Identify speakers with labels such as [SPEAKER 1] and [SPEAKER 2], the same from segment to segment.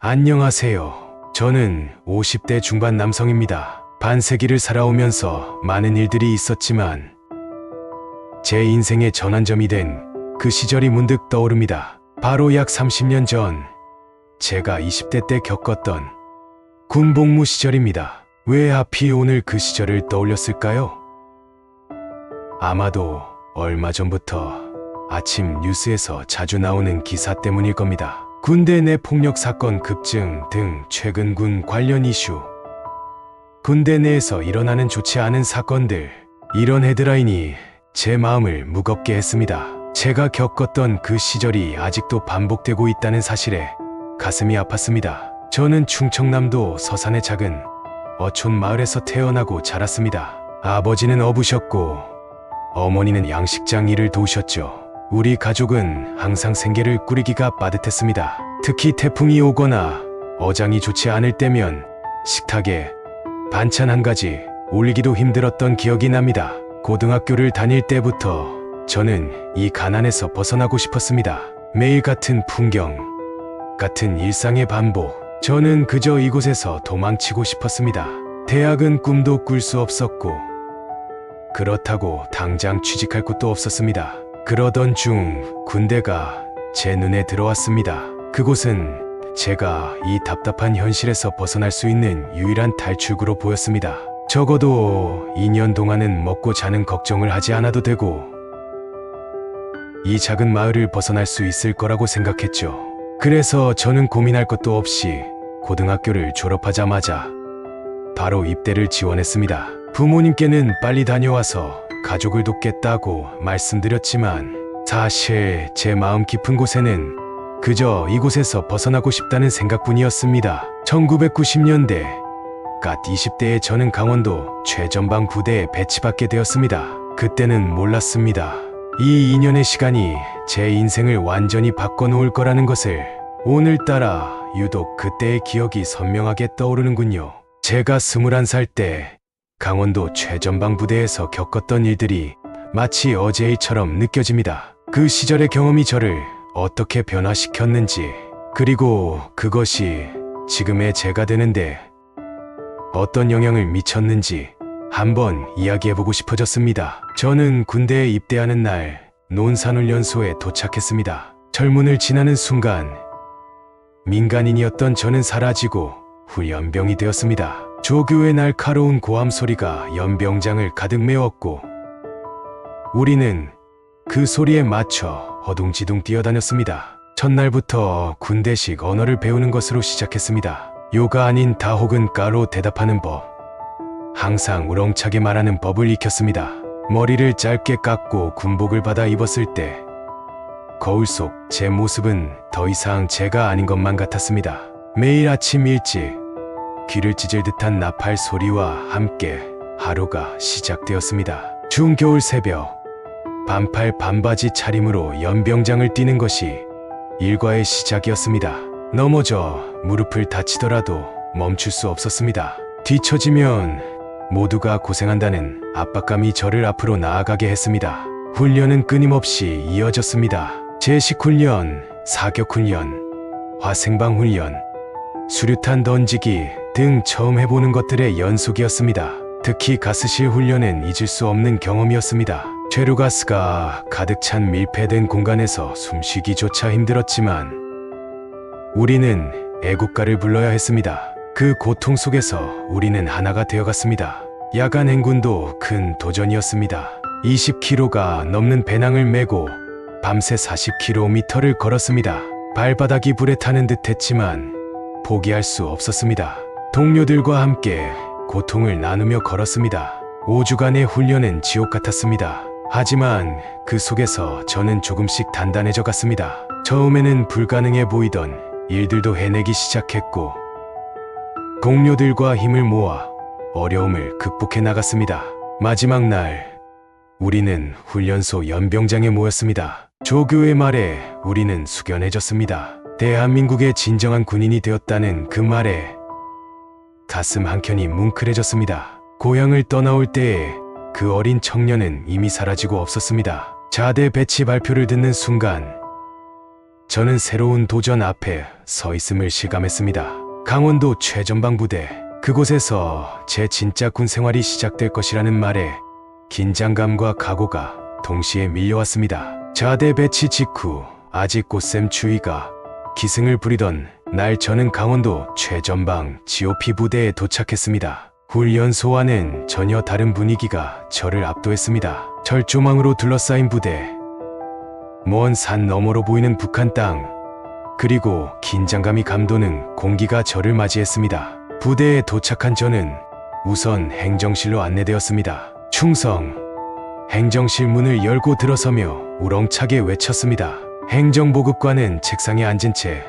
[SPEAKER 1] 안녕하세요. 저는 50대 중반 남성입니다. 반세기를 살아오면서 많은 일들이 있었지만 제 인생의 전환점이 된 그 시절이 문득 떠오릅니다. 바로 약 30년 전 제가 20대 때 겪었던 군복무 시절입니다. 왜 하필 오늘 그 시절을 떠올렸을까요? 아마도 얼마 전부터 아침 뉴스에서 자주 나오는 기사 때문일 겁니다. 군대 내 폭력 사건 급증 등 최근 군 관련 이슈, 군대 내에서 일어나는 좋지 않은 사건들, 이런 헤드라인이 제 마음을 무겁게 했습니다. 제가 겪었던 그 시절이 아직도 반복되고 있다는 사실에 가슴이 아팠습니다. 저는 충청남도 서산의 작은 어촌 마을에서 태어나고 자랐습니다. 아버지는 어부셨고 어머니는 양식장 일을 도우셨죠. 우리 가족은 항상 생계를 꾸리기가 빠듯했습니다. 특히 태풍이 오거나 어장이 좋지 않을 때면 식탁에 반찬 한 가지 올리기도 힘들었던 기억이 납니다. 고등학교를 다닐 때부터 저는 이 가난에서 벗어나고 싶었습니다. 매일 같은 풍경, 같은 일상의 반복. 저는 그저 이곳에서 도망치고 싶었습니다. 대학은 꿈도 꿀 수 없었고 그렇다고 당장 취직할 곳도 없었습니다. 그러던 중 군대가 제 눈에 들어왔습니다. 그곳은 제가 이 답답한 현실에서 벗어날 수 있는 유일한 탈출구로 보였습니다. 적어도 2년 동안은 먹고 자는 걱정을 하지 않아도 되고 이 작은 마을을 벗어날 수 있을 거라고 생각했죠. 그래서 저는 고민할 것도 없이 고등학교를 졸업하자마자 바로 입대를 지원했습니다. 부모님께는 빨리 다녀와서 가족을 돕겠다고 말씀드렸지만 사실 제 마음 깊은 곳에는 그저 이곳에서 벗어나고 싶다는 생각뿐이었습니다. 1990년대 갓 20대의 저는 강원도 최전방 부대에 배치받게 되었습니다. 그때는 몰랐습니다. 이 2년의 시간이 제 인생을 완전히 바꿔놓을 거라는 것을. 오늘따라 유독 그때의 기억이 선명하게 떠오르는군요. 제가 21살 때 강원도 최전방 부대에서 겪었던 일들이 마치 어제 일처럼 느껴집니다. 그 시절의 경험이 저를 어떻게 변화시켰는지, 그리고 그것이 지금의 제가 되는데 어떤 영향을 미쳤는지 한번 이야기해보고 싶어졌습니다. 저는 군대에 입대하는 날 논산훈련소에 도착했습니다. 철문을 지나는 순간 민간인이었던 저는 사라지고 훈련병이 되었습니다. 조교의 날카로운 고함 소리가 연병장을 가득 메웠고 우리는 그 소리에 맞춰 허둥지둥 뛰어다녔습니다. 첫날부터 군대식 언어를 배우는 것으로 시작했습니다. 요가 아닌 다 혹은 까로 대답하는 법, 항상 우렁차게 말하는 법을 익혔습니다. 머리를 짧게 깎고 군복을 받아 입었을 때 거울 속 제 모습은 더 이상 제가 아닌 것만 같았습니다. 매일 아침 일찍 귀를 찢을 듯한 나팔 소리와 함께 하루가 시작되었습니다. 추운 겨울 새벽, 반팔 반바지 차림으로 연병장을 뛰는 것이 일과의 시작이었습니다. 넘어져 무릎을 다치더라도 멈출 수 없었습니다. 뒤처지면 모두가 고생한다는 압박감이 저를 앞으로 나아가게 했습니다. 훈련은 끊임없이 이어졌습니다. 제식훈련, 사격훈련, 화생방훈련, 수류탄 던지기 등 처음 해보는 것들의 연속이었습니다. 특히 가스실 훈련은 잊을 수 없는 경험이었습니다. 최루가스가 가득 찬 밀폐된 공간에서 숨쉬기조차 힘들었지만 우리는 애국가를 불러야 했습니다. 그 고통 속에서 우리는 하나가 되어갔습니다. 야간 행군도 큰 도전이었습니다. 20km가 넘는 배낭을 메고 밤새 40km를 걸었습니다. 발바닥이 불에 타는 듯 했지만 포기할 수 없었습니다. 동료들과 함께 고통을 나누며 걸었습니다. 5주간의 훈련은 지옥 같았습니다. 하지만 그 속에서 저는 조금씩 단단해져 갔습니다. 처음에는 불가능해 보이던 일들도 해내기 시작했고 동료들과 힘을 모아 어려움을 극복해 나갔습니다. 마지막 날 우리는 훈련소 연병장에 모였습니다. 조교의 말에 우리는 숙연해졌습니다. 대한민국의 진정한 군인이 되었다는 그 말에 가슴 한켠이 뭉클해졌습니다. 고향을 떠나올 때에 그 어린 청년은 이미 사라지고 없었습니다. 자대 배치 발표를 듣는 순간 저는 새로운 도전 앞에 서 있음을 실감했습니다. 강원도 최전방 부대, 그곳에서 제 진짜 군 생활이 시작될 것이라는 말에 긴장감과 각오가 동시에 밀려왔습니다. 자대 배치 직후 아직 꽃샘 추위가 기승을 부리던 날 저는 강원도 최전방 GOP 부대에 도착했습니다. 훈련소 안은 전혀 다른 분위기가 저를 압도했습니다. 철조망으로 둘러싸인 부대, 먼 산 너머로 보이는 북한 땅, 그리고 긴장감이 감도는 공기가 저를 맞이했습니다. 부대에 도착한 저는 우선 행정실로 안내되었습니다. 충성! 행정실 문을 열고 들어서며 우렁차게 외쳤습니다. 행정보급관은 책상에 앉은 채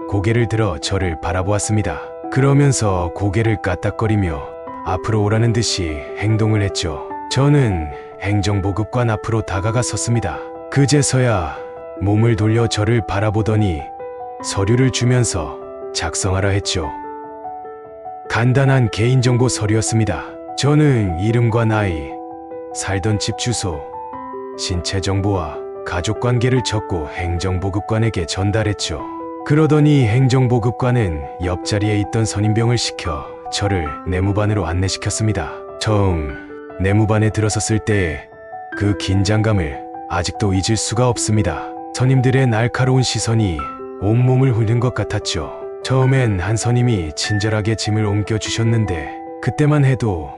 [SPEAKER 1] 고개를 들어 저를 바라보았습니다. 그러면서 고개를 까딱거리며 앞으로 오라는 듯이 행동을 했죠. 저는 행정보급관 앞으로 다가가 섰습니다. 그제서야 몸을 돌려 저를 바라보더니 서류를 주면서 작성하라 했죠. 간단한 개인정보 서류였습니다. 저는 이름과 나이, 살던 집 주소, 신체 정보와 가족관계를 적고 행정보급관에게 전달했죠. 그러더니 행정보급관은 옆자리에 있던 선임병을 시켜 저를 내무반으로 안내시켰습니다. 처음 내무반에 들어섰을 때의 그 긴장감을 아직도 잊을 수가 없습니다. 선임들의 날카로운 시선이 온몸을 훑는 것 같았죠. 처음엔 한 선임이 친절하게 짐을 옮겨주셨는데 그때만 해도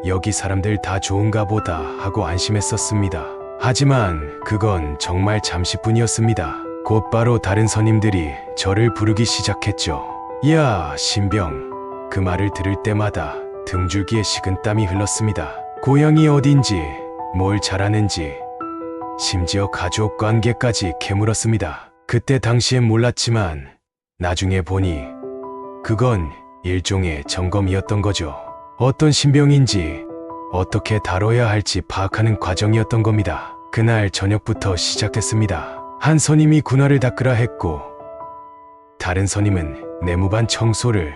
[SPEAKER 1] 여기 사람들 다 좋은가 보다 하고 안심했었습니다. 하지만 그건 정말 잠시뿐이었습니다. 곧바로 다른 선임들이 저를 부르기 시작했죠. 야, 신병. 그 말을 들을 때마다 등줄기에 식은땀이 흘렀습니다. 고향이 어딘지, 뭘 잘하는지, 심지어 가족 관계까지 캐물었습니다. 그때 당시엔 몰랐지만 나중에 보니 그건 일종의 점검이었던 거죠. 어떤 신병인지 어떻게 다뤄야 할지 파악하는 과정이었던 겁니다. 그날 저녁부터 시작됐습니다. 한 선임이 군화를 닦으라 했고, 다른 선임은 내무반 청소를,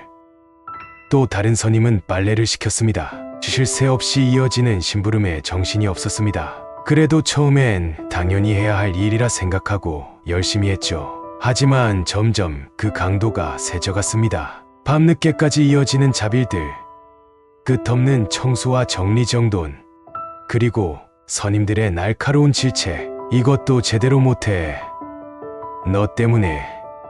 [SPEAKER 1] 또 다른 선임은 빨래를 시켰습니다. 쉴 새 없이 이어지는 심부름에 정신이 없었습니다. 그래도 처음엔 당연히 해야 할 일이라 생각하고 열심히 했죠. 하지만 점점 그 강도가 세져갔습니다. 밤늦게까지 이어지는 잡일들, 끝없는 청소와 정리정돈, 그리고 선임들의 날카로운 질책. 이것도 제대로 못해. 너 때문에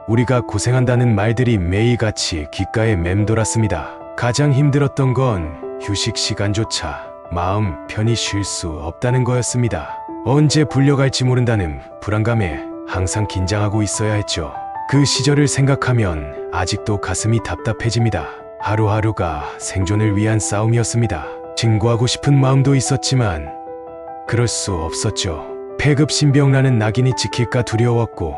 [SPEAKER 1] 우리가 고생한다는 말들이 매일같이 귓가에 맴돌았습니다. 가장 힘들었던 건 휴식 시간조차 마음 편히 쉴 수 없다는 거였습니다. 언제 불려갈지 모른다는 불안감에 항상 긴장하고 있어야 했죠. 그 시절을 생각하면 아직도 가슴이 답답해집니다. 하루하루가 생존을 위한 싸움이었습니다. 증거하고 싶은 마음도 있었지만 그럴 수 없었죠. 폐급 신병라는 낙인이 찍힐까 두려웠고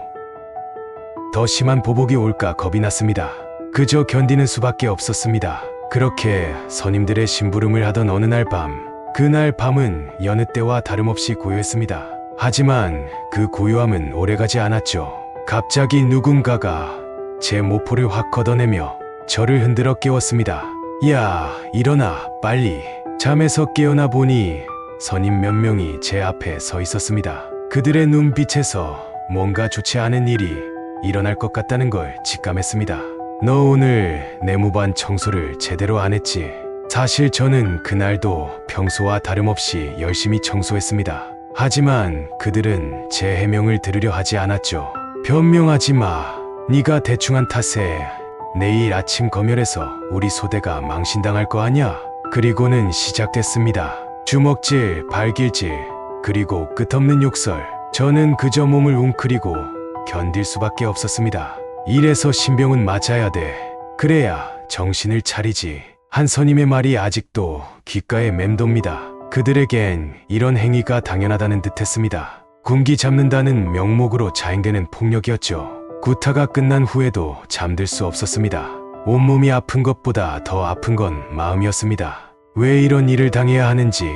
[SPEAKER 1] 더 심한 보복이 올까 겁이 났습니다. 그저 견디는 수밖에 없었습니다. 그렇게 선임들의 심부름을 하던 어느 날 밤, 그날 밤은 여느 때와 다름없이 고요했습니다. 하지만 그 고요함은 오래가지 않았죠. 갑자기 누군가가 제 모포를 확 걷어내며 저를 흔들어 깨웠습니다. 야, 일어나, 빨리. 잠에서 깨어나 보니 선임 몇 명이 제 앞에 서 있었습니다. 그들의 눈빛에서 뭔가 좋지 않은 일이 일어날 것 같다는 걸 직감했습니다. 너 오늘 내무반 청소를 제대로 안 했지? 사실 저는 그날도 평소와 다름없이 열심히 청소했습니다. 하지만 그들은 제 해명을 들으려 하지 않았죠. 변명하지 마. 네가 대충 한 탓에 내일 아침 검열에서 우리 소대가 망신당할 거 아냐? 그리고는 시작됐습니다. 주먹질, 발길질, 그리고 끝없는 욕설. 저는 그저 몸을 웅크리고 견딜 수밖에 없었습니다. 이래서 신병은 맞아야 돼. 그래야 정신을 차리지. 한 선임의 말이 아직도 귓가에 맴돕니다. 그들에겐 이런 행위가 당연하다는 듯했습니다. 군기 잡는다는 명목으로 자행되는 폭력이었죠. 구타가 끝난 후에도 잠들 수 없었습니다. 온몸이 아픈 것보다 더 아픈 건 마음이었습니다. 왜 이런 일을 당해야 하는지,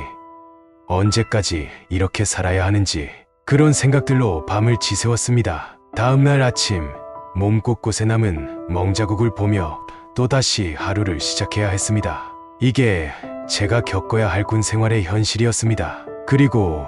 [SPEAKER 1] 언제까지 이렇게 살아야 하는지, 그런 생각들로 밤을 지새웠습니다. 다음날 아침, 몸 곳곳에 남은 멍자국을 보며 또다시 하루를 시작해야 했습니다. 이게 제가 겪어야 할 군 생활의 현실이었습니다. 그리고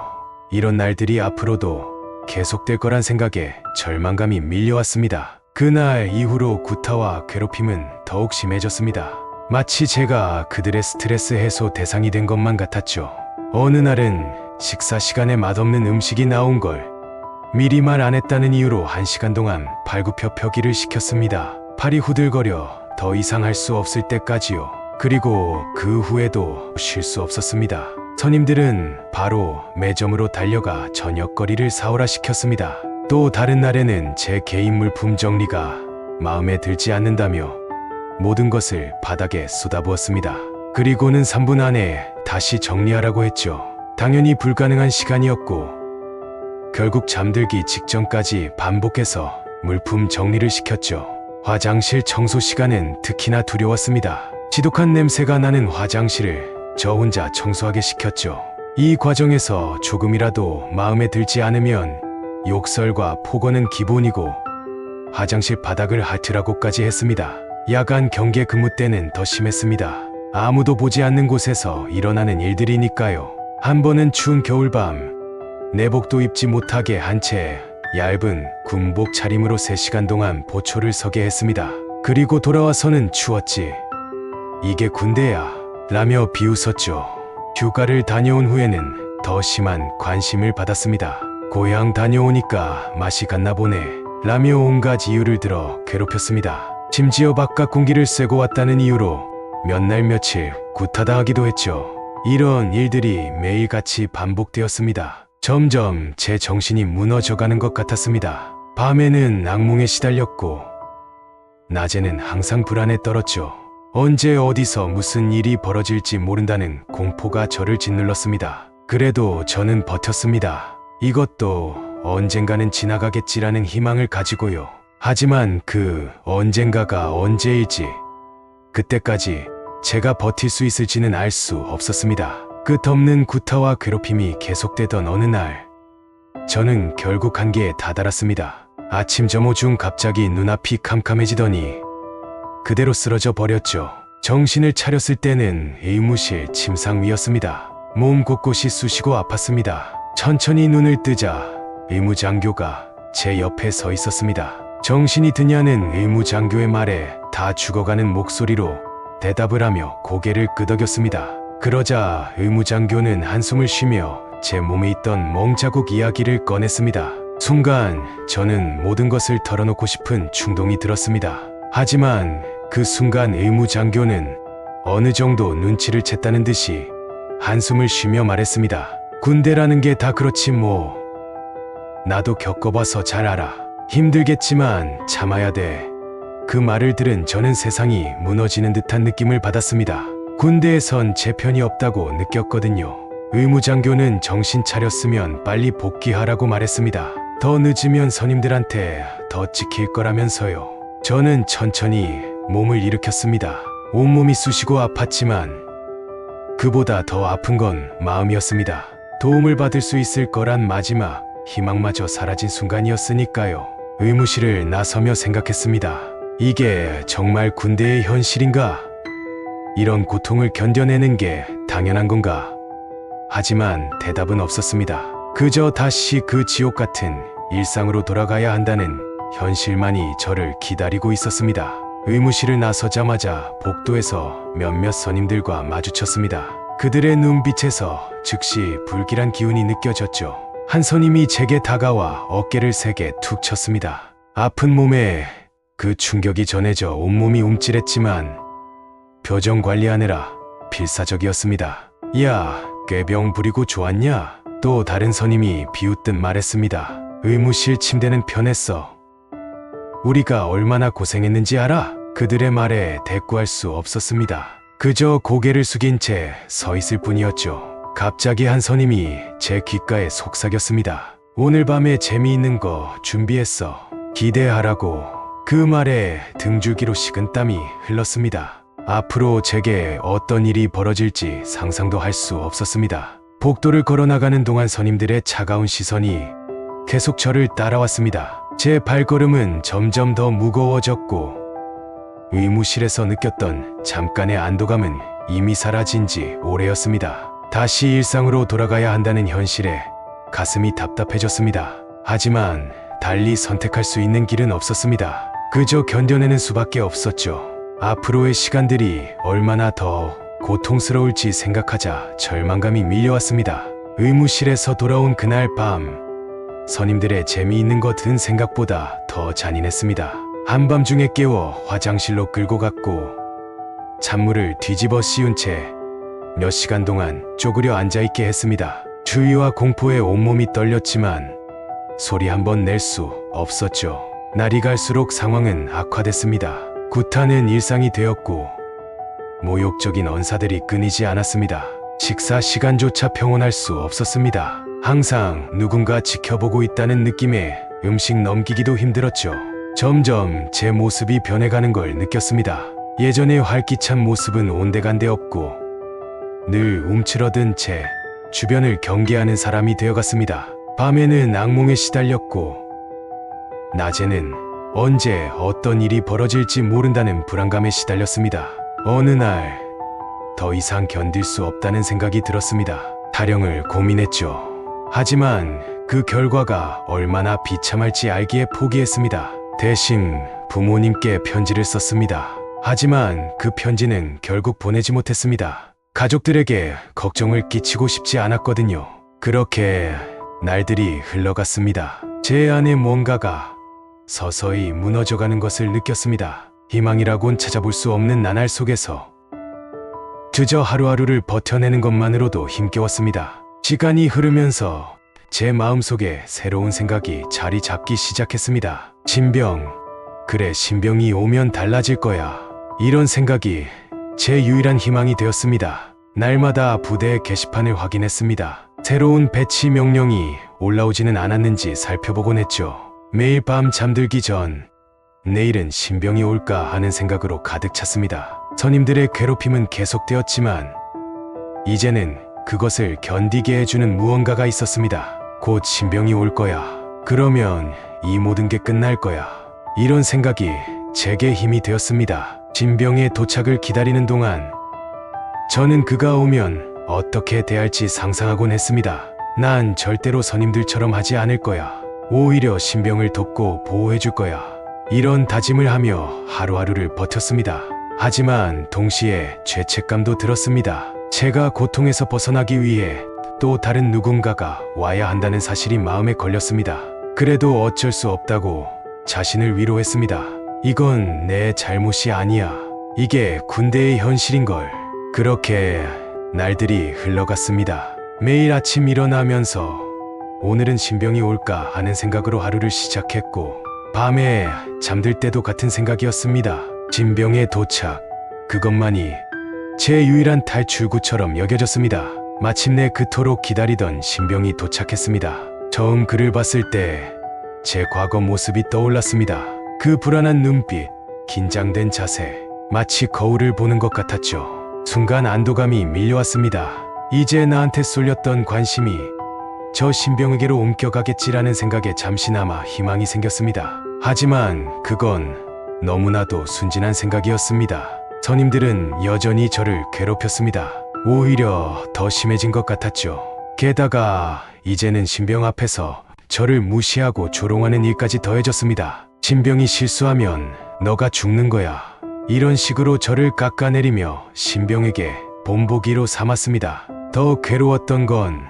[SPEAKER 1] 이런 날들이 앞으로도 계속될 거란 생각에 절망감이 밀려왔습니다. 그날 이후로 구타와 괴롭힘은 더욱 심해졌습니다. 마치 제가 그들의 스트레스 해소 대상이 된 것만 같았죠. 어느 날은 식사 시간에 맛없는 음식이 나온 걸 미리 말 안 했다는 이유로 1시간 동안 발굽혀 펴기를 시켰습니다. 팔이 후들거려 더 이상 할 수 없을 때까지요. 그리고 그 후에도 쉴 수 없었습니다. 손님들은 바로 매점으로 달려가 저녁거리를 사오라 시켰습니다. 또 다른 날에는 제 개인 물품 정리가 마음에 들지 않는다며 모든 것을 바닥에 쏟아부었습니다. 그리고는 3분 안에 다시 정리하라고 했죠. 당연히 불가능한 시간이었고 결국 잠들기 직전까지 반복해서 물품 정리를 시켰죠. 화장실 청소 시간은 특히나 두려웠습니다. 지독한 냄새가 나는 화장실을 저 혼자 청소하게 시켰죠. 이 과정에서 조금이라도 마음에 들지 않으면 욕설과 폭언은 기본이고 화장실 바닥을 핥으라고까지 했습니다. 야간 경계 근무 때는 더 심했습니다. 아무도 보지 않는 곳에서 일어나는 일들이니까요. 한 번은 추운 겨울밤 내복도 입지 못하게 한 채 얇은 군복 차림으로 3시간 동안 보초를 서게 했습니다. 그리고 돌아와서는 추웠지. 이게 군대야 라며 비웃었죠. 휴가를 다녀온 후에는 더 심한 관심을 받았습니다. 고향 다녀오니까 맛이 갔나 보네 라며 온갖 이유를 들어 괴롭혔습니다. 심지어 바깥 공기를 쐬고 왔다는 이유로 몇 날 며칠 구타당하기도 했죠. 이런 일들이 매일같이 반복되었습니다. 점점 제 정신이 무너져가는 것 같았습니다. 밤에는 악몽에 시달렸고 낮에는 항상 불안에 떨었죠. 언제 어디서 무슨 일이 벌어질지 모른다는 공포가 저를 짓눌렀습니다. 그래도 저는 버텼습니다. 이것도 언젠가는 지나가겠지라는 희망을 가지고요. 하지만 그 언젠가가 언제일지 그때까지 제가 버틸 수 있을지는 알 수 없었습니다. 끝없는 구타와 괴롭힘이 계속되던 어느 날 저는 결국 한계에 다다랐습니다. 아침 점호 중 갑자기 눈앞이 캄캄해지더니 그대로 쓰러져 버렸죠. 정신을 차렸을 때는 의무실 침상 위였습니다. 몸 곳곳이 쑤시고 아팠습니다. 천천히 눈을 뜨자 의무장교가 제 옆에 서 있었습니다. 정신이 드냐는 의무장교의 말에 다 죽어가는 목소리로 대답을 하며 고개를 끄덕였습니다. 그러자 의무장교는 한숨을 쉬며 제 몸에 있던 멍자국 이야기를 꺼냈습니다. 순간 저는 모든 것을 털어놓고 싶은 충동이 들었습니다. 하지만 그 순간 의무장교는 어느 정도 눈치를 챘다는 듯이 한숨을 쉬며 말했습니다. 군대라는 게 다 그렇지 뭐. 나도 겪어봐서 잘 알아. 힘들겠지만 참아야 돼. 그 말을 들은 저는 세상이 무너지는 듯한 느낌을 받았습니다. 군대에선 제 편이 없다고 느꼈거든요. 의무장교는 정신 차렸으면 빨리 복귀하라고 말했습니다. 더 늦으면 선임들한테 더 찍힐 거라면서요. 저는 천천히 몸을 일으켰습니다. 온몸이 쑤시고 아팠지만 그보다 더 아픈 건 마음이었습니다. 도움을 받을 수 있을 거란 마지막 희망마저 사라진 순간이었으니까요. 의무실을 나서며 생각했습니다. 이게 정말 군대의 현실인가? 이런 고통을 견뎌내는 게 당연한 건가? 하지만 대답은 없었습니다. 그저 다시 그 지옥 같은 일상으로 돌아가야 한다는 현실만이 저를 기다리고 있었습니다. 의무실을 나서자마자 복도에서 몇몇 선임들과 마주쳤습니다. 그들의 눈빛에서 즉시 불길한 기운이 느껴졌죠. 한 선임이 제게 다가와 어깨를 세게 툭 쳤습니다. 아픈 몸에 그 충격이 전해져 온몸이 움찔했지만 표정 관리하느라 필사적이었습니다. 야, 꾀병 부리고 좋았냐? 또 다른 선임이 비웃듯 말했습니다. 의무실 침대는 편했어. 우리가 얼마나 고생했는지 알아? 그들의 말에 대꾸할 수 없었습니다. 그저 고개를 숙인 채 서 있을 뿐이었죠. 갑자기 한 선임이 제 귓가에 속삭였습니다. 오늘 밤에 재미있는 거 준비했어. 기대하라고. 그 말에 등줄기로 식은땀이 흘렀습니다. 앞으로 제게 어떤 일이 벌어질지 상상도 할 수 없었습니다. 복도를 걸어나가는 동안 선임들의 차가운 시선이 계속 저를 따라왔습니다. 제 발걸음은 점점 더 무거워졌고 의무실에서 느꼈던 잠깐의 안도감은 이미 사라진 지 오래였습니다. 다시 일상으로 돌아가야 한다는 현실에 가슴이 답답해졌습니다. 하지만 달리 선택할 수 있는 길은 없었습니다. 그저 견뎌내는 수밖에 없었죠. 앞으로의 시간들이 얼마나 더 고통스러울지 생각하자 절망감이 밀려왔습니다. 의무실에서 돌아온 그날 밤, 선임들의 재미있는 것은 생각보다 더 잔인했습니다. 한밤중에 깨워 화장실로 끌고 갔고 찬물을 뒤집어 씌운 채 몇 시간 동안 쪼그려 앉아있게 했습니다. 주의와 공포에 온몸이 떨렸지만 소리 한번 낼 수 없었죠. 날이 갈수록 상황은 악화됐습니다. 구타는 일상이 되었고 모욕적인 언사들이 끊이지 않았습니다. 식사 시간조차 평온할 수 없었습니다. 항상 누군가 지켜보고 있다는 느낌에 음식 넘기기도 힘들었죠. 점점 제 모습이 변해가는 걸 느꼈습니다. 예전의 활기찬 모습은 온데간데 없고 늘 움츠러든 채 주변을 경계하는 사람이 되어갔습니다. 밤에는 악몽에 시달렸고 낮에는 언제 어떤 일이 벌어질지 모른다는 불안감에 시달렸습니다. 어느 날 더 이상 견딜 수 없다는 생각이 들었습니다. 타령을 고민했죠. 하지만 그 결과가 얼마나 비참할지 알기에 포기했습니다. 대신 부모님께 편지를 썼습니다. 하지만 그 편지는 결국 보내지 못했습니다. 가족들에게 걱정을 끼치고 싶지 않았거든요. 그렇게 날들이 흘러갔습니다. 제 안에 뭔가가 서서히 무너져가는 것을 느꼈습니다. 희망이라곤 찾아볼 수 없는 나날 속에서 그저 하루하루를 버텨내는 것만으로도 힘겨웠습니다. 시간이 흐르면서 제 마음속에 새로운 생각이 자리 잡기 시작했습니다. 신병, 그래 신병이 오면 달라질 거야. 이런 생각이 제 유일한 희망이 되었습니다. 날마다 부대 게시판을 확인했습니다. 새로운 배치 명령이 올라오지는 않았는지 살펴보곤 했죠. 매일 밤 잠들기 전 내일은 신병이 올까 하는 생각으로 가득 찼습니다. 선임들의 괴롭힘은 계속되었지만 이제는 그것을 견디게 해주는 무언가가 있었습니다. 곧 신병이 올 거야. 그러면 이 모든 게 끝날 거야. 이런 생각이 제게 힘이 되었습니다. 신병의 도착을 기다리는 동안 저는 그가 오면 어떻게 대할지 상상하곤 했습니다. 난 절대로 선임들처럼 하지 않을 거야. 오히려 신병을 돕고 보호해줄 거야. 이런 다짐을 하며 하루하루를 버텼습니다. 하지만 동시에 죄책감도 들었습니다. 제가 고통에서 벗어나기 위해 또 다른 누군가가 와야 한다는 사실이 마음에 걸렸습니다. 그래도 어쩔 수 없다고 자신을 위로했습니다. 이건 내 잘못이 아니야. 이게 군대의 현실인걸. 그렇게 날들이 흘러갔습니다. 매일 아침 일어나면서 오늘은 신병이 올까 하는 생각으로 하루를 시작했고 밤에 잠들 때도 같은 생각이었습니다. 신병의 도착, 그것만이 제 유일한 탈출구처럼 여겨졌습니다. 마침내 그토록 기다리던 신병이 도착했습니다. 처음 그를 봤을 때 제 과거 모습이 떠올랐습니다. 그 불안한 눈빛, 긴장된 자세, 마치 거울을 보는 것 같았죠. 순간 안도감이 밀려왔습니다. 이제 나한테 쏠렸던 관심이 저 신병에게로 옮겨가겠지라는 생각에 잠시나마 희망이 생겼습니다. 하지만 그건 너무나도 순진한 생각이었습니다. 선임들은 여전히 저를 괴롭혔습니다. 오히려 더 심해진 것 같았죠. 게다가 이제는 신병 앞에서 저를 무시하고 조롱하는 일까지 더해졌습니다. 신병이 실수하면 너가 죽는 거야. 이런 식으로 저를 깎아내리며 신병에게 본보기로 삼았습니다. 더 괴로웠던 건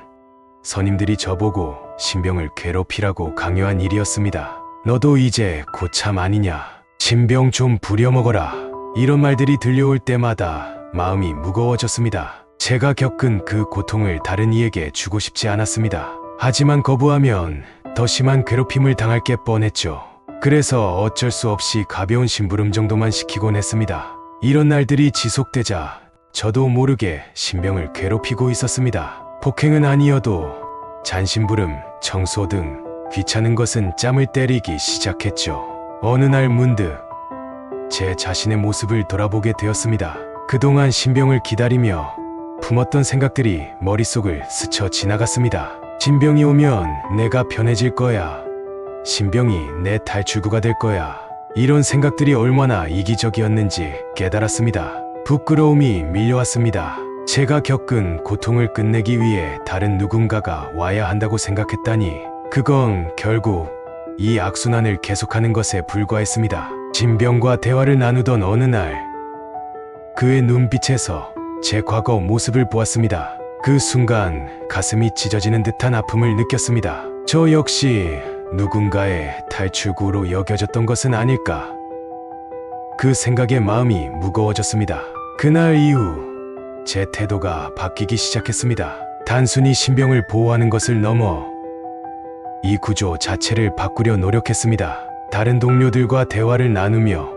[SPEAKER 1] 선임들이 저보고 신병을 괴롭히라고 강요한 일이었습니다. 너도 이제 고참 아니냐. 신병 좀 부려먹어라. 이런 말들이 들려올 때마다 마음이 무거워졌습니다. 제가 겪은 그 고통을 다른 이에게 주고 싶지 않았습니다. 하지만 거부하면 더 심한 괴롭힘을 당할 게 뻔했죠. 그래서 어쩔 수 없이 가벼운 심부름 정도만 시키곤 했습니다. 이런 날들이 지속되자 저도 모르게 신병을 괴롭히고 있었습니다. 폭행은 아니어도 잔심부름, 청소 등 귀찮은 것은 짬을 때리기 시작했죠. 어느 날 문득 제 자신의 모습을 돌아보게 되었습니다. 그동안 신병을 기다리며 품었던 생각들이 머릿속을 스쳐 지나갔습니다. 신병이 오면 내가 편해질 거야. 신병이 내 탈출구가 될 거야. 이런 생각들이 얼마나 이기적이었는지 깨달았습니다. 부끄러움이 밀려왔습니다. 제가 겪은 고통을 끝내기 위해 다른 누군가가 와야 한다고 생각했다니 그건 결국 이 악순환을 계속하는 것에 불과했습니다. 신병과 대화를 나누던 어느 날 그의 눈빛에서 제 과거 모습을 보았습니다. 그 순간 가슴이 찢어지는 듯한 아픔을 느꼈습니다. 저 역시 누군가의 탈출구로 여겨졌던 것은 아닐까. 그 생각에 마음이 무거워졌습니다. 그날 이후 제 태도가 바뀌기 시작했습니다. 단순히 신병을 보호하는 것을 넘어 이 구조 자체를 바꾸려 노력했습니다. 다른 동료들과 대화를 나누며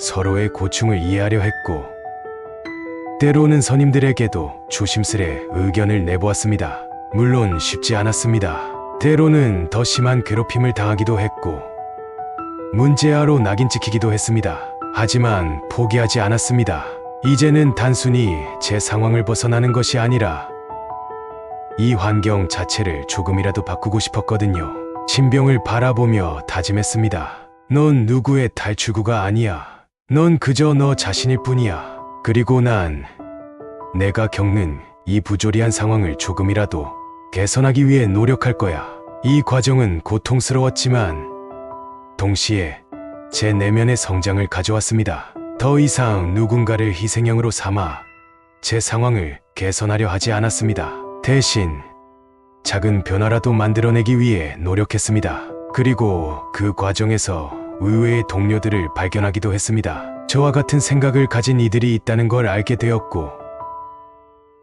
[SPEAKER 1] 서로의 고충을 이해하려 했고, 때로는 선임들에게도 조심스레 의견을 내보았습니다. 물론 쉽지 않았습니다. 때로는 더 심한 괴롭힘을 당하기도 했고, 문제아로 낙인 찍히기도 했습니다. 하지만 포기하지 않았습니다. 이제는 단순히 제 상황을 벗어나는 것이 아니라 이 환경 자체를 조금이라도 바꾸고 싶었거든요. 신병을 바라보며 다짐했습니다. 넌 누구의 탈출구가 아니야. 넌 그저 너 자신일 뿐이야. 그리고 난 내가 겪는 이 부조리한 상황을 조금이라도 개선하기 위해 노력할 거야. 이 과정은 고통스러웠지만 동시에 제 내면의 성장을 가져왔습니다. 더 이상 누군가를 희생양으로 삼아 제 상황을 개선하려 하지 않았습니다. 대신 작은 변화라도 만들어내기 위해 노력했습니다. 그리고 그 과정에서 의외의 동료들을 발견하기도 했습니다. 저와 같은 생각을 가진 이들이 있다는 걸 알게 되었고,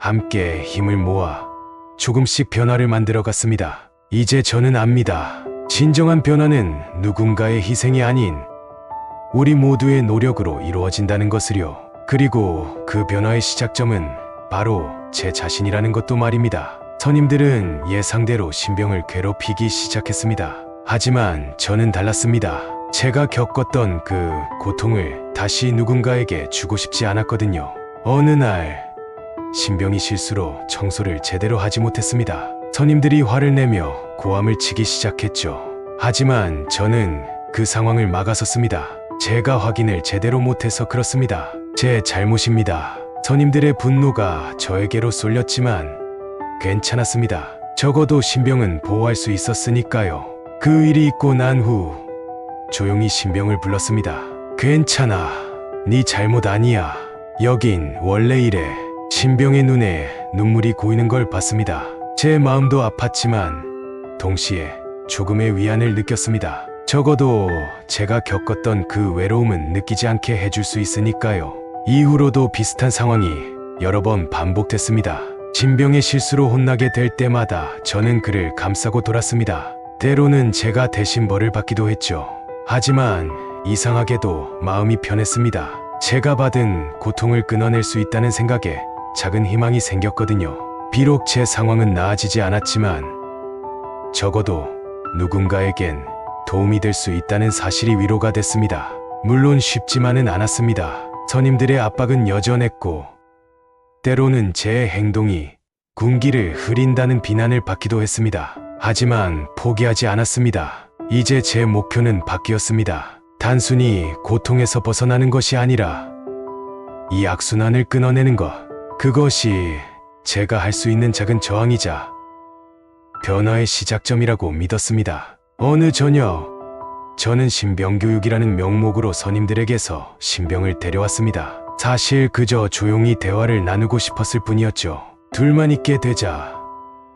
[SPEAKER 1] 함께 힘을 모아 조금씩 변화를 만들어 갔습니다. 이제 저는 압니다. 진정한 변화는 누군가의 희생이 아닌 우리 모두의 노력으로 이루어진다는 것을요. 그리고 그 변화의 시작점은 바로 제 자신이라는 것도 말입니다. 선임들은 예상대로 신병을 괴롭히기 시작했습니다. 하지만 저는 달랐습니다. 제가 겪었던 그 고통을 다시 누군가에게 주고 싶지 않았거든요. 어느 날 신병이 실수로 청소를 제대로 하지 못했습니다. 선임들이 화를 내며 고함을 치기 시작했죠. 하지만 저는 그 상황을 막아섰습니다. 제가 확인을 제대로 못해서 그렇습니다. 제 잘못입니다. 선임들의 분노가 저에게로 쏠렸지만 괜찮았습니다. 적어도 신병은 보호할 수 있었으니까요. 그 일이 있고 난 후 조용히 신병을 불렀습니다. 괜찮아. 네 잘못 아니야. 여긴 원래 이래. 신병의 눈에 눈물이 고이는 걸 봤습니다. 제 마음도 아팠지만 동시에 조금의 위안을 느꼈습니다. 적어도 제가 겪었던 그 외로움은 느끼지 않게 해줄 수 있으니까요. 이후로도 비슷한 상황이 여러 번 반복됐습니다. 신병의 실수로 혼나게 될 때마다 저는 그를 감싸고 돌았습니다. 때로는 제가 대신 벌을 받기도 했죠. 하지만 이상하게도 마음이 편했습니다. 제가 받은 고통을 끊어낼 수 있다는 생각에 작은 희망이 생겼거든요. 비록 제 상황은 나아지지 않았지만 적어도 누군가에겐 도움이 될 수 있다는 사실이 위로가 됐습니다. 물론 쉽지만은 않았습니다. 선임들의 압박은 여전했고, 때로는 제 행동이 군기를 흐린다는 비난을 받기도 했습니다. 하지만 포기하지 않았습니다. 이제 제 목표는 바뀌었습니다. 단순히 고통에서 벗어나는 것이 아니라 이 악순환을 끊어내는 것, 그것이 제가 할 수 있는 작은 저항이자 변화의 시작점이라고 믿었습니다. 어느 저녁, 저는 신병교육이라는 명목으로 선임들에게서 신병을 데려왔습니다. 사실 그저 조용히 대화를 나누고 싶었을 뿐이었죠. 둘만 있게 되자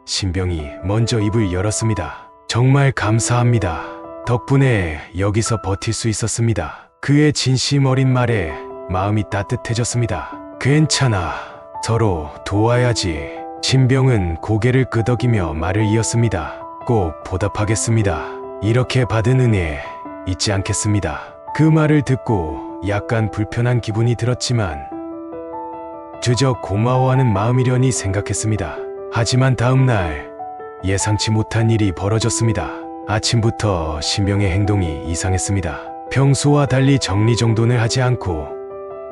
[SPEAKER 1] 신병이 먼저 입을 열었습니다. 정말 감사합니다. 덕분에 여기서 버틸 수 있었습니다. 그의 진심 어린 말에 마음이 따뜻해졌습니다. 괜찮아. 서로 도와야지. 신병은 고개를 끄덕이며 말을 이었습니다. 꼭 보답하겠습니다. 이렇게 받은 은혜 잊지 않겠습니다. 그 말을 듣고 약간 불편한 기분이 들었지만 그저 고마워하는 마음이려니 생각했습니다. 하지만 다음 날 예상치 못한 일이 벌어졌습니다. 아침부터 신병의 행동이 이상했습니다. 평소와 달리 정리정돈을 하지 않고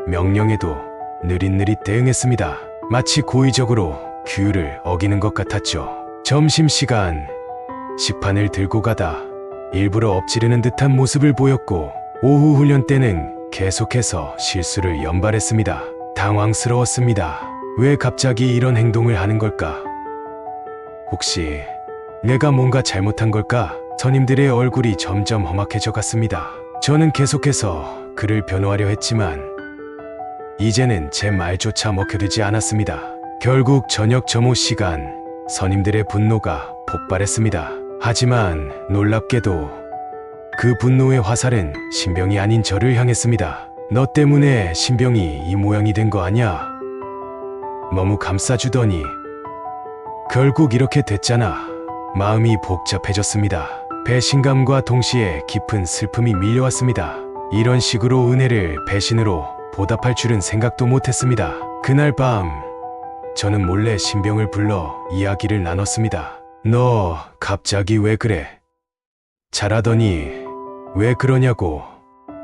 [SPEAKER 1] 명령에도 느릿느릿 대응했습니다. 마치 고의적으로 규율을 어기는 것 같았죠. 점심시간 식판을 들고 가다 일부러 엎지르는 듯한 모습을 보였고, 오후 훈련 때는 계속해서 실수를 연발했습니다. 당황스러웠습니다. 왜 갑자기 이런 행동을 하는 걸까? 혹시 내가 뭔가 잘못한 걸까? 선임들의 얼굴이 점점 험악해져 갔습니다. 저는 계속해서 그를 변호하려 했지만 이제는 제 말조차 먹혀들지 않았습니다. 결국 저녁 점호 시간, 선임들의 분노가 폭발했습니다. 하지만 놀랍게도 그 분노의 화살은 신병이 아닌 저를 향했습니다. 너 때문에 신병이 이 모양이 된 거 아냐? 너무 감싸주더니 결국 이렇게 됐잖아. 마음이 복잡해졌습니다. 배신감과 동시에 깊은 슬픔이 밀려왔습니다. 이런 식으로 은혜를 배신으로 보답할 줄은 생각도 못했습니다. 그날 밤 저는 몰래 신병을 불러 이야기를 나눴습니다. 너 갑자기 왜 그래? 잘하더니 왜 그러냐고.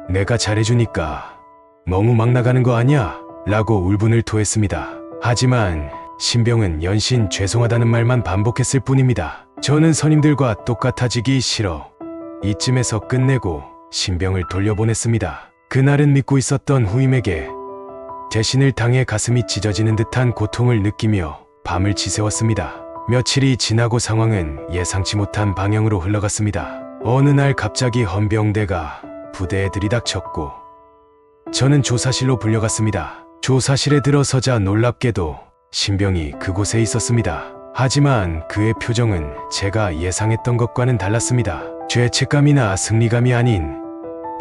[SPEAKER 1] 내가 잘해주니까 너무 막 나가는 거 아니야? 라고 울분을 토했습니다. 하지만 신병은 연신 죄송하다는 말만 반복했을 뿐입니다. 저는 선임들과 똑같아지기 싫어 이쯤에서 끝내고 신병을 돌려보냈습니다. 그날은 믿고 있었던 후임에게 배신을 당해 가슴이 찢어지는 듯한 고통을 느끼며 밤을 지새웠습니다. 며칠이 지나고 상황은 예상치 못한 방향으로 흘러갔습니다. 어느 날 갑자기 헌병대가 부대에 들이닥쳤고 저는 조사실로 불려갔습니다. 조사실에 들어서자 놀랍게도 신병이 그곳에 있었습니다. 하지만 그의 표정은 제가 예상했던 것과는 달랐습니다. 죄책감이나 승리감이 아닌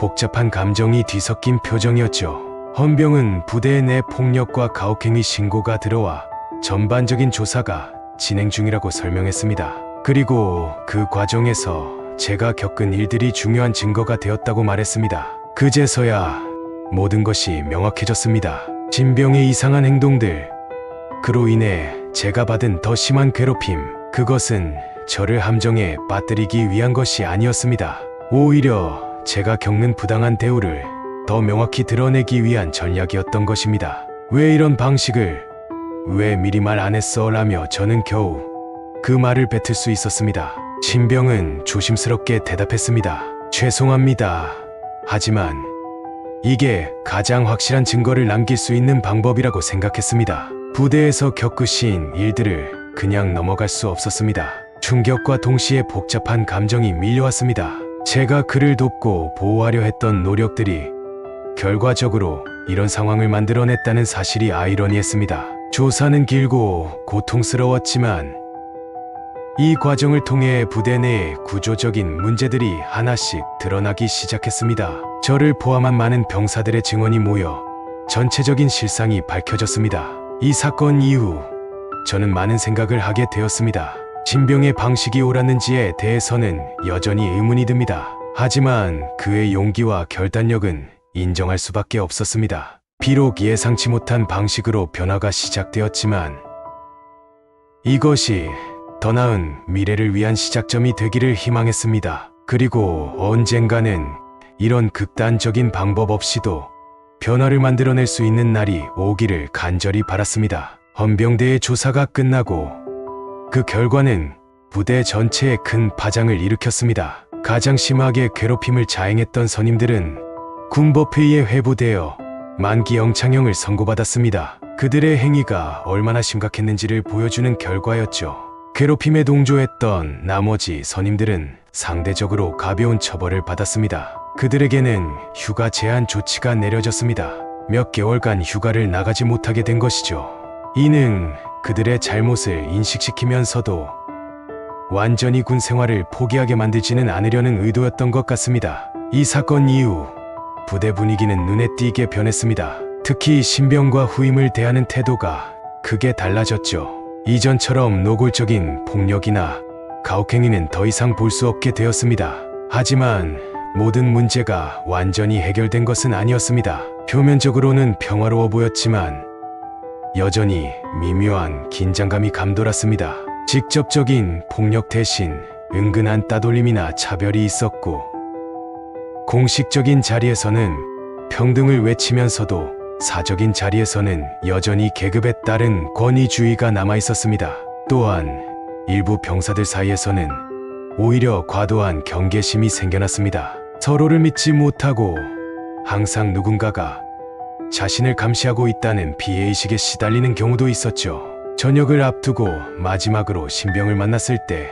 [SPEAKER 1] 복잡한 감정이 뒤섞인 표정이었죠. 헌병은 부대에 내 폭력과 가혹행위 신고가 들어와 전반적인 조사가 진행 중이라고 설명했습니다. 그리고 그 과정에서 제가 겪은 일들이 중요한 증거가 되었다고 말했습니다. 그제서야 모든 것이 명확해졌습니다. 신병의 이상한 행동들, 그로 인해 제가 받은 더 심한 괴롭힘, 그것은 저를 함정에 빠뜨리기 위한 것이 아니었습니다. 오히려 제가 겪는 부당한 대우를 더 명확히 드러내기 위한 전략이었던 것입니다. 왜 이런 방식을, 왜 미리 말 안 했어? 라며 저는 겨우 그 말을 뱉을 수 있었습니다. 신병은 조심스럽게 대답했습니다. 죄송합니다. 하지만 이게 가장 확실한 증거를 남길 수 있는 방법이라고 생각했습니다. 부대에서 겪으신 일들을 그냥 넘어갈 수 없었습니다. 충격과 동시에 복잡한 감정이 밀려왔습니다. 제가 그를 돕고 보호하려 했던 노력들이 결과적으로 이런 상황을 만들어냈다는 사실이 아이러니했습니다. 조사는 길고 고통스러웠지만 이 과정을 통해 부대 내의 구조적인 문제들이 하나씩 드러나기 시작했습니다. 저를 포함한 많은 병사들의 증언이 모여 전체적인 실상이 밝혀졌습니다. 이 사건 이후 저는 많은 생각을 하게 되었습니다. 신병의 방식이 옳았는지에 대해서는 여전히 의문이 듭니다. 하지만 그의 용기와 결단력은 인정할 수밖에 없었습니다. 비록 예상치 못한 방식으로 변화가 시작되었지만 이것이 더 나은 미래를 위한 시작점이 되기를 희망했습니다. 그리고 언젠가는 이런 극단적인 방법 없이도 변화를 만들어낼 수 있는 날이 오기를 간절히 바랐습니다. 헌병대의 조사가 끝나고 그 결과는 부대 전체에 큰 파장을 일으켰습니다. 가장 심하게 괴롭힘을 자행했던 선임들은 군법회의에 회부되어 만기 영창형을 선고받았습니다. 그들의 행위가 얼마나 심각했는지를 보여주는 결과였죠. 괴롭힘에 동조했던 나머지 선임들은 상대적으로 가벼운 처벌을 받았습니다. 그들에게는 휴가 제한 조치가 내려졌습니다. 몇 개월간 휴가를 나가지 못하게 된 것이죠. 이는 그들의 잘못을 인식시키면서도 완전히 군 생활을 포기하게 만들지는 않으려는 의도였던 것 같습니다. 이 사건 이후 부대 분위기는 눈에 띄게 변했습니다. 특히 신병과 후임을 대하는 태도가 크게 달라졌죠. 이전처럼 노골적인 폭력이나 가혹행위는 더 이상 볼 수 없게 되었습니다. 하지만 모든 문제가 완전히 해결된 것은 아니었습니다. 표면적으로는 평화로워 보였지만 여전히 미묘한 긴장감이 감돌았습니다. 직접적인 폭력 대신 은근한 따돌림이나 차별이 있었고 공식적인 자리에서는 평등을 외치면서도 사적인 자리에서는 여전히 계급에 따른 권위주의가 남아있었습니다. 또한 일부 병사들 사이에서는 오히려 과도한 경계심이 생겨났습니다. 서로를 믿지 못하고 항상 누군가가 자신을 감시하고 있다는 피해의식에 시달리는 경우도 있었죠. 저녁을 앞두고 마지막으로 신병을 만났을 때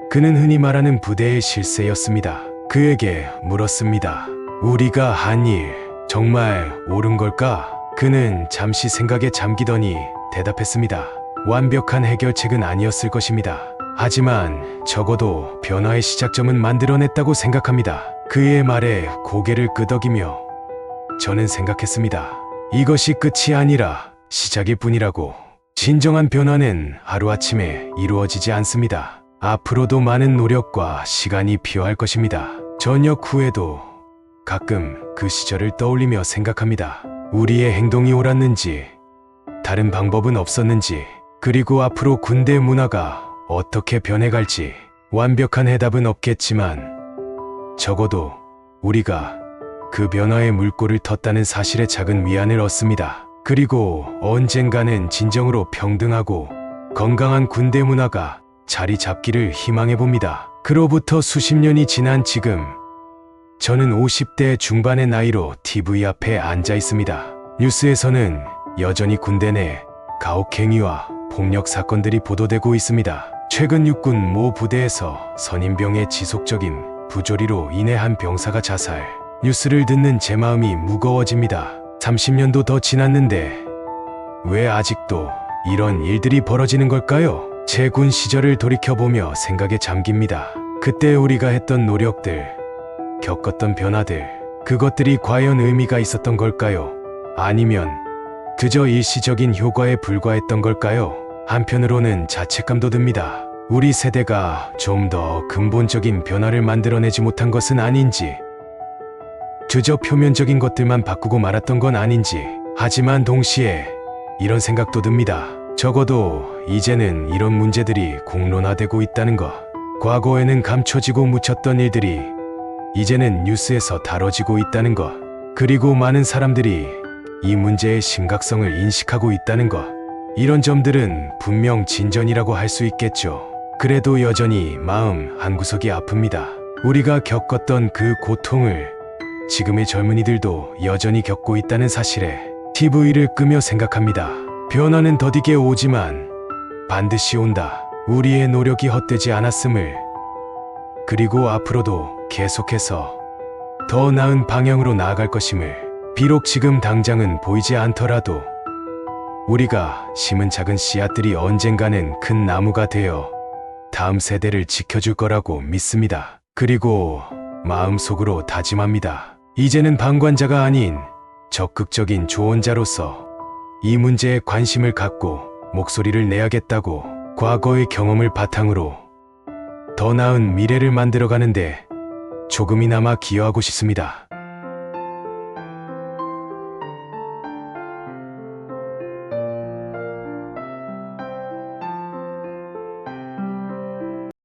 [SPEAKER 1] 그는 흔히 말하는 부대의 실세였습니다. 그에게 물었습니다. 우리가 한 일 정말 옳은 걸까? 그는 잠시 생각에 잠기더니 대답했습니다. 완벽한 해결책은 아니었을 것입니다. 하지만 적어도 변화의 시작점은 만들어냈다고 생각합니다. 그의 말에 고개를 끄덕이며 저는 생각했습니다. 이것이 끝이 아니라 시작일 뿐이라고. 진정한 변화는 하루아침에 이루어지지 않습니다. 앞으로도 많은 노력과 시간이 필요할 것입니다. 저녁 후에도 가끔 그 시절을 떠올리며 생각합니다. 우리의 행동이 옳았는지, 다른 방법은 없었는지, 그리고 앞으로 군대 문화가 어떻게 변해갈지. 완벽한 해답은 없겠지만 적어도 우리가 그 변화의 물꼬를 텄다는 사실에 작은 위안을 얻습니다. 그리고 언젠가는 진정으로 평등하고 건강한 군대 문화가 자리 잡기를 희망해 봅니다. 그로부터 수십 년이 지난 지금, 저는 50대 중반의 나이로 TV 앞에 앉아 있습니다. 뉴스에서는 여전히 군대 내 가혹행위와 폭력 사건들이 보도되고 있습니다. 최근 육군 모 부대에서 선임병의 지속적인 부조리로 인해 한 병사가 자살. 뉴스를 듣는 제 마음이 무거워집니다. 30년도 더 지났는데 왜 아직도 이런 일들이 벌어지는 걸까요? 제 군 시절을 돌이켜보며 생각에 잠깁니다. 그때 우리가 했던 노력들, 겪었던 변화들, 그것들이 과연 의미가 있었던 걸까요? 아니면 그저 일시적인 효과에 불과했던 걸까요? 한편으로는 자책감도 듭니다. 우리 세대가 좀 더 근본적인 변화를 만들어내지 못한 것은 아닌지, 그저 표면적인 것들만 바꾸고 말았던 건 아닌지. 하지만 동시에 이런 생각도 듭니다. 적어도 이제는 이런 문제들이 공론화되고 있다는 것. 과거에는 감춰지고 묻혔던 일들이 이제는 뉴스에서 다뤄지고 있다는 것. 그리고 많은 사람들이 이 문제의 심각성을 인식하고 있다는 것. 이런 점들은 분명 진전이라고 할 수 있겠죠. 그래도 여전히 마음 한구석이 아픕니다. 우리가 겪었던 그 고통을 지금의 젊은이들도 여전히 겪고 있다는 사실에 TV를 끄며 생각합니다. 변화는 더디게 오지만 반드시 온다. 우리의 노력이 헛되지 않았음을, 그리고 앞으로도 계속해서 더 나은 방향으로 나아갈 것임을. 비록 지금 당장은 보이지 않더라도 우리가 심은 작은 씨앗들이 언젠가는 큰 나무가 되어 다음 세대를 지켜줄 거라고 믿습니다. 그리고 마음속으로 다짐합니다. 이제는 방관자가 아닌 적극적인 조언자로서 이 문제에 관심을 갖고 목소리를 내야겠다고. 과거의 경험을 바탕으로 더 나은 미래를 만들어가는데 조금이나마 기여하고 싶습니다.